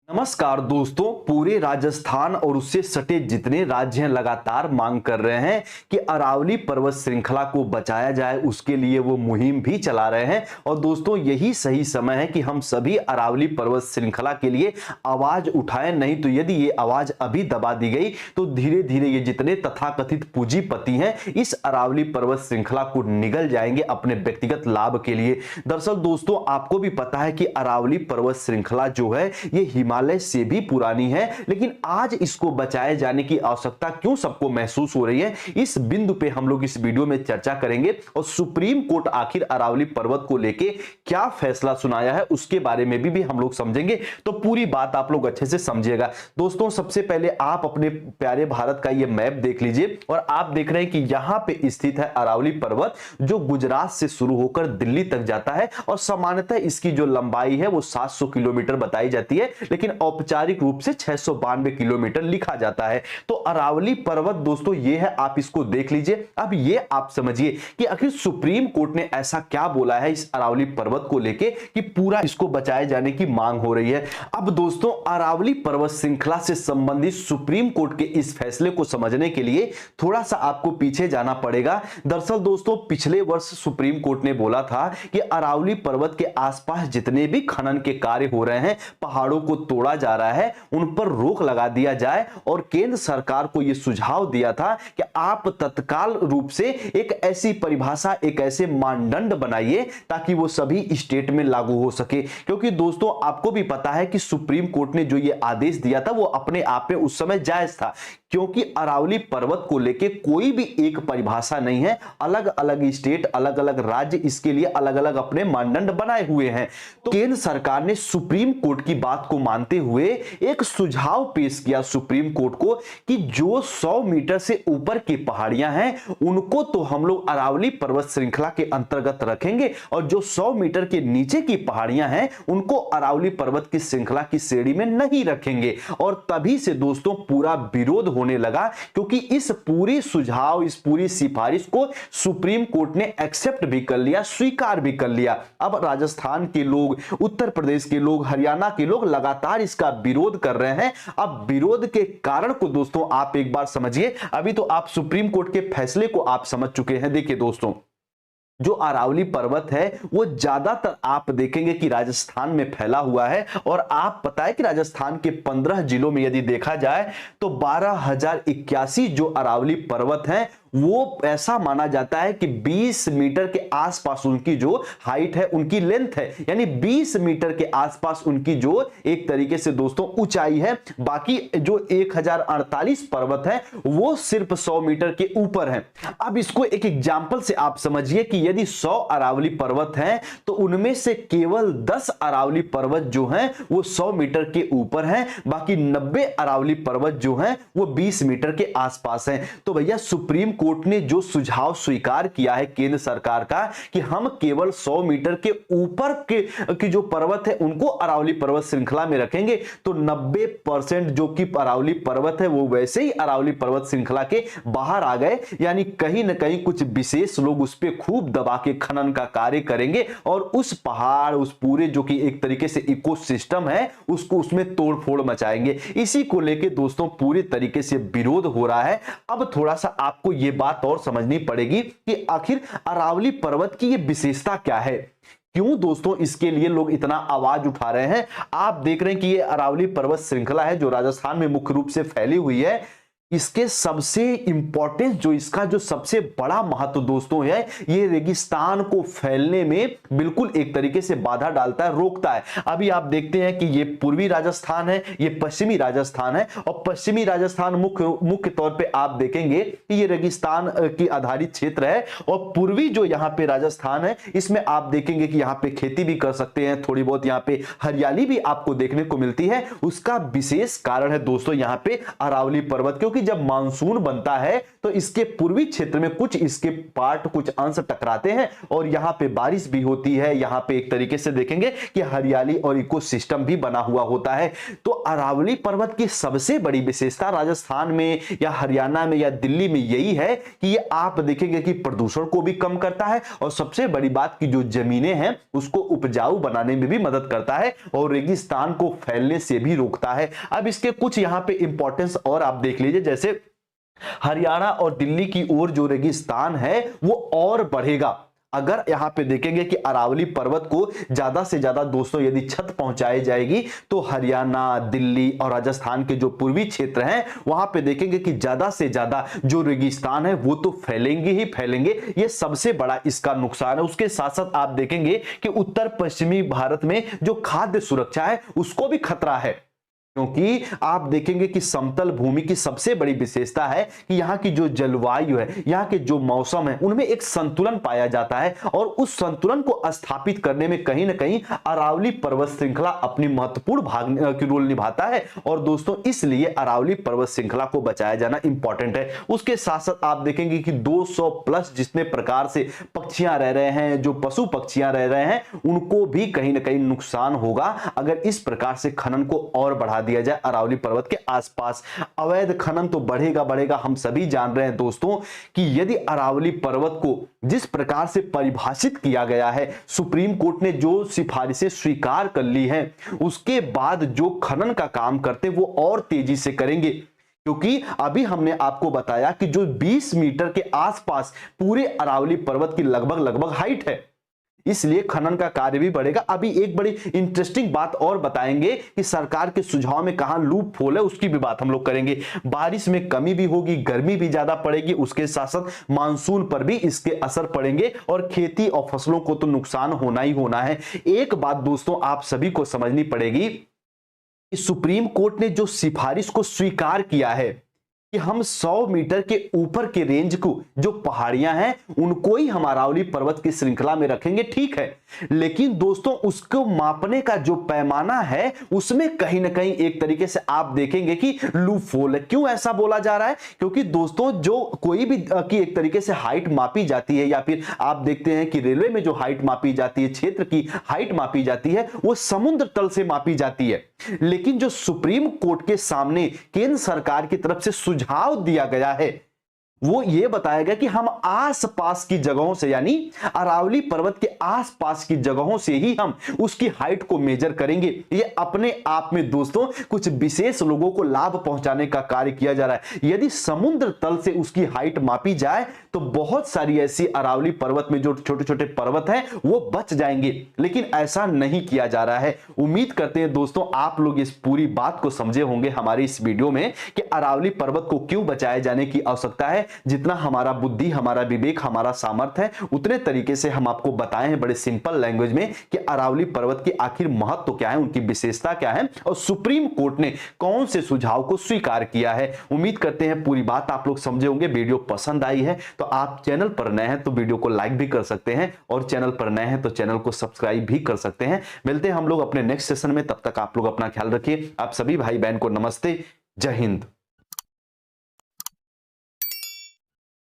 नमस्कार दोस्तों, पूरे राजस्थान और उससे सटे जितने राज्य हैं लगातार मांग कर रहे हैं कि अरावली पर्वत श्रृंखला को बचाया जाए। उसके लिए वो मुहिम भी चला रहे हैं और दोस्तों यही सही समय है कि हम सभी अरावली पर्वत श्रृंखला के लिए आवाज उठाएं। नहीं तो यदि ये आवाज अभी दबा दी गई तो धीरे धीरे ये जितने तथाकथित पूंजीपति हैं इस अरावली पर्वत श्रृंखला को निगल जाएंगे अपने व्यक्तिगत लाभ के लिए। दरअसल दोस्तों आपको भी पता है कि अरावली पर्वत श्रृंखला जो है ये हिमालय से भी पुरानी है, लेकिन आज इसको बचाए जाने की आवश्यकता क्यों सबको महसूस हो रही है, इस बिंदु पे हम लोग इस वीडियो में चर्चा करेंगे। और सुप्रीम कोर्ट आखिर अरावली पर्वत को लेके क्या फैसला सुनाया है उसके बारे में भी हम लोग समझेंगे। तो पूरी बात आप लोग अच्छे से समझिएगा। दोस्तों सबसे पहले आप अपने प्यारे भारत का ये मैप देख लीजिए और आप देख रहे हैं कि यहां पे स्थित है अरावली पर्वत, जो गुजरात से शुरू होकर दिल्ली तक जाता है और सामान्यतः इसकी जो लंबाई है वो 700 किलोमीटर बताई जाती है, लेकिन औपचारिक रूप से 692 किलोमीटर लिखा जाता है। तो अरावली पर्वत दोस्तों ये है, आप इसको देख लीजिए। अब ये आप समझिए कि आखिर सुप्रीम कोर्ट ने ऐसा क्या बोला है इस अरावली पर्वत को लेके कि पूरा इसको बचाए जाने की मांग हो रही है। अब दोस्तों अरावली पर्वत श्रृंखला से संबंधित सुप्रीम कोर्ट के इस फैसले को समझने के लिए थोड़ा सा आपको पीछे जाना पड़ेगा। दरअसल दोस्तों पिछले वर्ष सुप्रीम कोर्ट ने बोला था कि अरावली पर्वत के आसपास जितने भी खनन के कार्य हो रहे हैं, पहाड़ों को तोड़ा जा रहा है, उन पर रोक लगा दिया जाए। और केंद्र सरकार को यह सुझाव दिया था कि आप तत्काल रूप से एक ऐसी परिभाषा, एक ऐसे मानदंड बनाइए ताकि वो सभी स्टेट में लागू हो सके। क्योंकि दोस्तों आपको भी पता है कि सुप्रीम कोर्ट ने जो ये आदेश दिया था वो अपने आप में उस समय जायज था, क्योंकि अरावली पर्वत को लेके कोई भी एक परिभाषा नहीं है। अलग अलग स्टेट, अलग अलग राज्य इसके लिए अलग अलग अपने मानदंड बनाए हुए हैं। तो केंद्र सरकार ने सुप्रीम कोर्ट की बात को मानते हुए एक सुझाव पेश किया सुप्रीम कोर्ट को कि जो 100 मीटर से ऊपर की पहाड़ियां हैं उनको तो हम लोग अरावली पर्वत श्रृंखला के अंतर्गत रखेंगे, और जो 100 मीटर के नीचे की पहाड़ियां हैं उनको अरावली पर्वत की श्रृंखला की श्रेणी में नहीं रखेंगे। और तभी से दोस्तों पूरा विरोध होने लगा, क्योंकि इस पूरी सुझाव, इस पूरी सिफारिश को सुप्रीम कोर्ट ने एक्सेप्ट भी कर लिया, स्वीकार भी कर लिया। अब राजस्थान के लोग, उत्तर प्रदेश के लोग, हरियाणा के लोग लगातार इसका विरोध कर रहे हैं। अब विरोध के कारण को दोस्तों आप एक बार समझिए। अभी तो आप सुप्रीम कोर्ट के फैसले को आप समझ चुके हैं। देखिए दोस्तों, जो अरावली पर्वत है वो ज्यादातर आप देखेंगे कि राजस्थान में फैला हुआ है। और आप पता है कि राजस्थान के 15 जिलों में यदि देखा जाए तो 12,081 जो अरावली पर्वत हैं वो ऐसा माना जाता है कि 20 मीटर के आसपास उनकी जो हाइट है, उनकी लेंथ है, यानी 20 मीटर के आसपास उनकी जो एक तरीके से दोस्तों ऊंचाई है। बाकी जो 1048 पर्वत है वो सिर्फ 100 मीटर के ऊपर है। अब इसको एक एग्जांपल से आप समझिए कि यदि 100 अरावली पर्वत हैं तो उनमें से केवल 10 अरावली पर्वत जो हैं वो 100 मीटर के ऊपर हैं, बाकी 90 अरावली पर्वत जो हैं वो 20 मीटर के आसपास हैं। तो भैया सुप्रीम कोर्ट ने जो सुझाव स्वीकार किया है केंद्र सरकार का कि हम केवल 100 मीटर के ऊपर के जो पर्वत है उनको अरावली पर्वत श्रृंखला में रखेंगे, तो 90% जो कि अरावली पर्वत है वो वैसे ही अरावली पर्वत श्रृंखला के बाहर आ गए। यानी कहीं ना कहीं कुछ विशेष लोग उस पर खूब दबा के खनन का कार्य करेंगे और उस पहाड़, उस पूरे जो कि एक तरीके से इकोसिस्टम है उसको, उसमें तोड़फोड़ मचाएंगे। इसी को लेके दोस्तों पूरी तरीके से विरोध हो रहा है। अब थोड़ा सा आपको ये बात और समझनी पड़ेगी कि आखिर अरावली पर्वत की ये विशेषता क्या है, क्यों दोस्तों इसके लिए लोग इतना आवाज उठा रहे हैं। आप देख रहे हैं कि ये अरावली पर्वत श्रृंखला है जो राजस्थान में मुख्य रूप से फैली हुई है। इसके सबसे इंपॉर्टेंस, जो इसका जो सबसे बड़ा महत्व दोस्तों है, ये रेगिस्तान को फैलने में बिल्कुल एक तरीके से बाधा डालता है, रोकता है। अभी आप देखते हैं कि ये पूर्वी राजस्थान है, ये पश्चिमी राजस्थान है, और पश्चिमी राजस्थान मुख्य तौर पे आप देखेंगे कि ये रेगिस्तान की आधारित क्षेत्र है, और पूर्वी जो यहाँ पे राजस्थान है इसमें आप देखेंगे कि यहाँ पे खेती भी कर सकते हैं, थोड़ी बहुत यहाँ पे हरियाली भी आपको देखने को मिलती है। उसका विशेष कारण है दोस्तों यहाँ पे अरावली पर्वत, क्योंकि क्योंकि जब मानसून बनता है तो इसके पूर्वी क्षेत्र में कुछ इसके पार्ट कुछ अंश टकराते हैं और यहां पे बारिश भी होती है। यहां पे एक तरीके से देखेंगे कि हरियाली और इकोसिस्टम भी बना हुआ होता है। तो अरावली पर्वत की सबसे बड़ी विशेषता राजस्थान में या हरियाणा में या दिल्ली में यही है कि ये आप देखेंगे कि प्रदूषण को भी कम करता है और सबसे बड़ी बात की जो जमीनें हैं उसको उपजाऊ बनाने में भी मदद करता है और रेगिस्तान को फैलने से भी रोकता है। अब इसके कुछ यहां पे इंपॉर्टेंस और आप देख लीजिए, जैसे हरियाणा और दिल्ली की ओर जो रेगिस्तान है वो और बढ़ेगा अगर यहां पे देखेंगे कि अरावली पर्वत को ज्यादा से ज्यादा दोस्तों यदि छत पहुंचाई जाएगी तो हरियाणा, दिल्ली और राजस्थान के जो पूर्वी क्षेत्र हैं वहां पे देखेंगे कि ज्यादा से ज्यादा जो रेगिस्तान है वो तो फैलेंगे ही फैलेंगे। ये सबसे बड़ा इसका नुकसान है। उसके साथ साथ आप देखेंगे कि उत्तर पश्चिमी भारत में जो खाद्य सुरक्षा है उसको भी खतरा है, क्योंकि आप देखेंगे कि समतल भूमि की सबसे बड़ी विशेषता है कि यहाँ की जो जलवायु है, यहाँ के जो मौसम है उनमें एक संतुलन पाया जाता है और उस संतुलन को स्थापित करने में कहीं ना कहीं अरावली पर्वत श्रृंखला अपनी महत्वपूर्ण भाग की रोल निभाता है। और दोस्तों इसलिए अरावली पर्वत श्रृंखला को बचाया जाना इंपॉर्टेंट है। उसके साथ साथ आप देखेंगे कि 200 प्लस जितने प्रकार से पक्षियां रह रहे हैं, जो पशु पक्षियां रह रहे हैं, उनको भी कहीं ना कहीं नुकसान होगा अगर इस प्रकार से खनन को और बढ़ा दिया जाए अरावली पर्वत के आसपास। अवैध खनन तो बढ़ेगा बढ़ेगा, हम सभी जान रहे हैं दोस्तों कि यदि अरावली पर्वत को जिस प्रकार से परिभाषित किया गया है, सुप्रीम कोर्ट ने जो सिफारिशें स्वीकार कर ली हैं, उसके बाद जो खनन का काम करते वो और तेजी से करेंगे। क्योंकि अभी हमने आपको बताया कि जो 20 मीटर के आसपास पूरे अरावली पर्वत की लगभग हाइट है, इसलिए खनन का कार्य भी बढ़ेगा। अभी एक बड़ी इंटरेस्टिंग बात और बताएंगे कि सरकार के सुझाव में कहां लूप होल है, उसकी भी बात हम लोग करेंगे। बारिश में कमी भी होगी, गर्मी भी ज्यादा पड़ेगी, उसके साथ साथ मानसून पर भी इसके असर पड़ेंगे और खेती और फसलों को तो नुकसान होना ही होना है। एक बात दोस्तों आप सभी को समझनी पड़ेगी कि सुप्रीम कोर्ट ने जो सिफारिश को स्वीकार किया है कि हम 100 मीटर के ऊपर के रेंज को जो पहाड़ियां हैं उनको ही हम अरावली पर्वत की श्रृंखला में रखेंगे, ठीक है, लेकिन दोस्तों उसको मापने का जो पैमाना है उसमें कहीं ना कहीं एक तरीके से आप देखेंगे कि लूप होल है। क्यों ऐसा बोला जा रहा है? क्योंकि दोस्तों जो कोई भी की एक तरीके से हाइट मापी जाती है या फिर आप देखते हैं कि रेलवे में जो हाइट मापी जाती है, क्षेत्र की हाइट मापी जाती है, वो समुद्र तल से मापी जाती है। लेकिन जो सुप्रीम कोर्ट के सामने केंद्र सरकार की तरफ से सुझाव दिया गया है वो ये बताया गया कि हम आसपास की जगहों से, यानी अरावली पर्वत के आसपास की जगहों से ही हम उसकी हाइट को मेजर करेंगे। ये अपने आप में दोस्तों कुछ विशेष लोगों को लाभ पहुंचाने का कार्य किया जा रहा है। यदि समुद्र तल से उसकी हाइट मापी जाए तो बहुत सारी ऐसी अरावली पर्वत में जो छोटे छोटे पर्वत हैं वो बच जाएंगे, लेकिन ऐसा नहीं किया जा रहा है। उम्मीद करते हैं दोस्तों आप लोग इस पूरी बात को समझे होंगे हमारी इस वीडियो में कि अरावली पर्वत को क्यों बचाए जाने की आवश्यकता है। जितना हमारा बुद्धि, हमारा विवेक, हमारा सामर्थ्य है उतने तरीके से हम आपको बताए हैं बड़े सिंपल लैंग्वेज में कि अरावली पर्वत की आखिर महत्व क्या है, उनकी विशेषता क्या है और सुप्रीम कोर्ट ने कौन से सुझाव को स्वीकार किया है। उम्मीद करते हैं पूरी बात आप लोग समझे होंगे। वीडियो पसंद आई है तो आप चैनल पर नए हैं तो वीडियो को लाइक भी कर सकते हैं और चैनल पर नए हैं तो चैनल को सब्सक्राइब भी कर सकते हैं। मिलते हैं हम लोग अपने नेक्स्ट सेशन में, तब तक आप लोग अपना ख्याल रखिए। आप सभी भाई बहन को नमस्ते, जय हिंद।